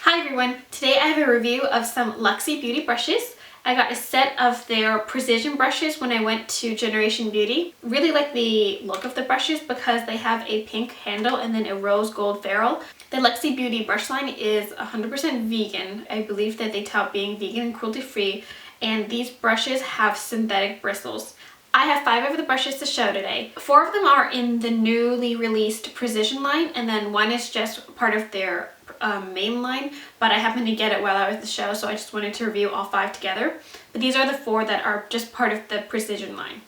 Hi everyone! Today I have a review of some Luxie beauty brushes. I got a set of their precision brushes when I went to Generation Beauty. Really like the look of the brushes because they have a pink handle and then a rose gold ferrule. The Luxie Beauty brush line is 100% vegan. I believe that they tout being vegan and cruelty free, and these brushes have synthetic bristles. I have 5 of the brushes to show today. 4 of them are in the newly released Precision line, and then 1 is just part of their main line, but I happened to get it while I was at the show, so I just wanted to review all 5 together. But these are the 4 that are just part of the Precision line.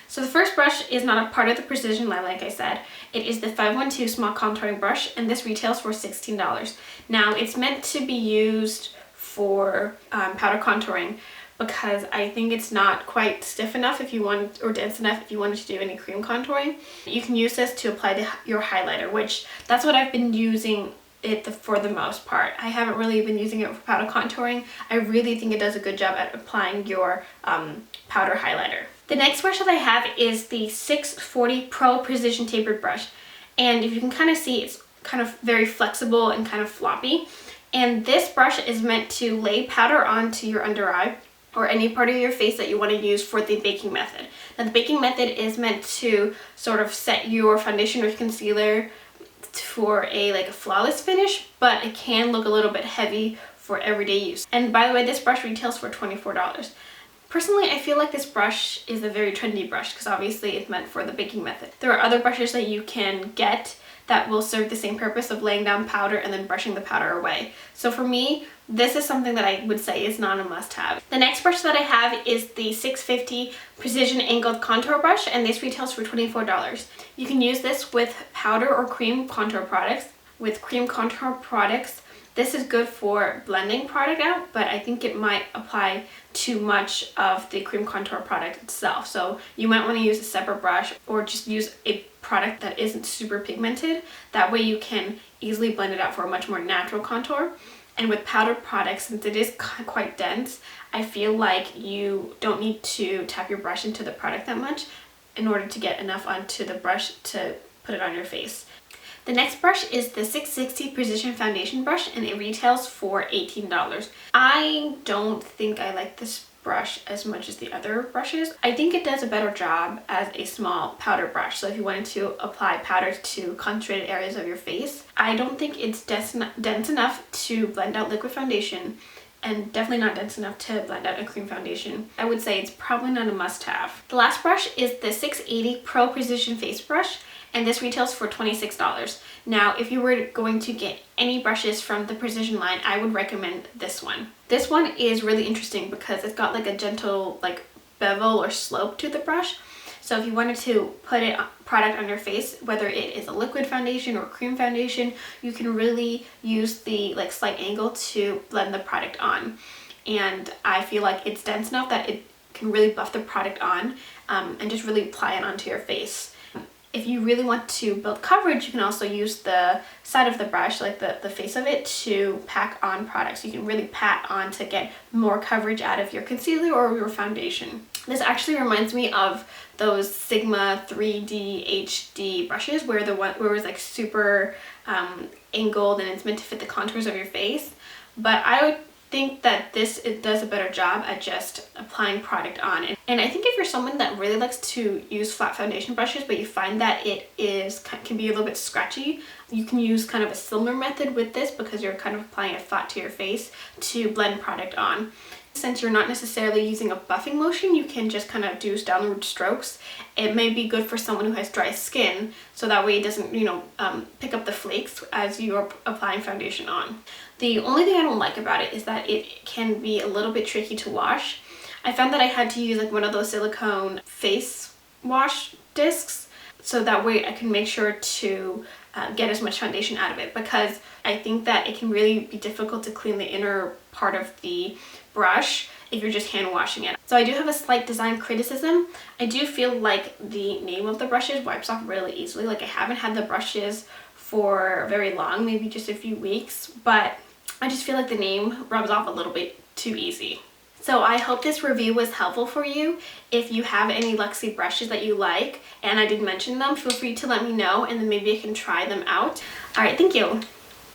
So the first brush is not a part of the Precision line, like I said. It is the 512 Small Contouring Brush, and this retails for $16. Now, it's meant to be used for powder contouring, because I think it's not quite stiff enough if you want, or dense enough if you wanted to do any cream contouring. You can use this to apply your highlighter, which that's what I've been using it for the most part. I haven't really been using it for powder contouring. I really think it does a good job at applying your powder highlighter. The next brush that I have is the 640 Pro Precision Tapered Brush, and if you can kind of see, it's kind of very flexible and kind of floppy. And this brush is meant to lay powder onto your under eye or any part of your face that you want to use for the baking method. Now, the baking method is meant to sort of set your foundation or concealer for a flawless finish, but it can look a little bit heavy for everyday use. And by the way, this brush retails for $24. Personally, I feel like this brush is a very trendy brush because obviously it's meant for the baking method. There are other brushes that you can get that will serve the same purpose of laying down powder and then brushing the powder away. So for me, this is something that I would say is not a must-have. The next brush that I have is the 650 Precision Angled Contour Brush, and this retails for $24. You can use this with powder or cream contour products. With cream contour products, this is good for blending product out, but I think it might apply too much of the cream contour product itself. So you might want to use a separate brush or just use a product that isn't super pigmented. That way you can easily blend it out for a much more natural contour. And with powdered products, since it is quite dense, I feel like you don't need to tap your brush into the product that much in order to get enough onto the brush to put it on your face. The next brush is the 660 Precision Foundation Brush, and it retails for $18. I don't think I like this brush as much as the other brushes. I think it does a better job as a small powder brush. So if you wanted to apply powder to concentrated areas of your face, I don't think it's dense enough to blend out liquid foundation, and definitely not dense enough to blend out a cream foundation. I would say it's probably not a must-have. The last brush is the 680 Pro Precision Face Brush, and this retails for $26. Now, if you were going to get any brushes from the Precision line, I would recommend this one. This one is really interesting because it's got like a gentle bevel or slope to the brush. So if you wanted to put product on your face, whether it is a liquid foundation or cream foundation, you can really use the slight angle to blend the product on. And I feel like it's dense enough that it can really buff the product on and just really apply it onto your face. If you really want to build coverage, you can also use the side of the brush, like the face of it, to pack on products. You can really pat on to get more coverage out of your concealer or your foundation. This actually reminds me of those Sigma 3D HD brushes where it was super angled and it's meant to fit the contours of your face. But I would think that it does a better job at just applying product on. And I think if you're someone that really likes to use flat foundation brushes, but you find that can be a little bit scratchy, you can use kind of a similar method with this because you're kind of applying it flat to your face to blend product on. Since you're not necessarily using a buffing motion, you can just kind of do downward strokes. It may be good for someone who has dry skin, so that way it doesn't, pick up the flakes as you are applying foundation on. The only thing I don't like about it is that it can be a little bit tricky to wash. I found that I had to use one of those silicone face wash discs, so that way I can make sure to get as much foundation out of it, because I think that it can really be difficult to clean the inner part of the brush if you're just hand washing it. So I do have a slight design criticism. I do feel like the name of the brushes wipes off really easily. I haven't had the brushes for very long, maybe just a few weeks, but I just feel like the name rubs off a little bit too easy. So I hope this review was helpful for you. If you have any Luxie brushes that you like and I did mention them, feel free to let me know and then maybe I can try them out. Alright, thank you.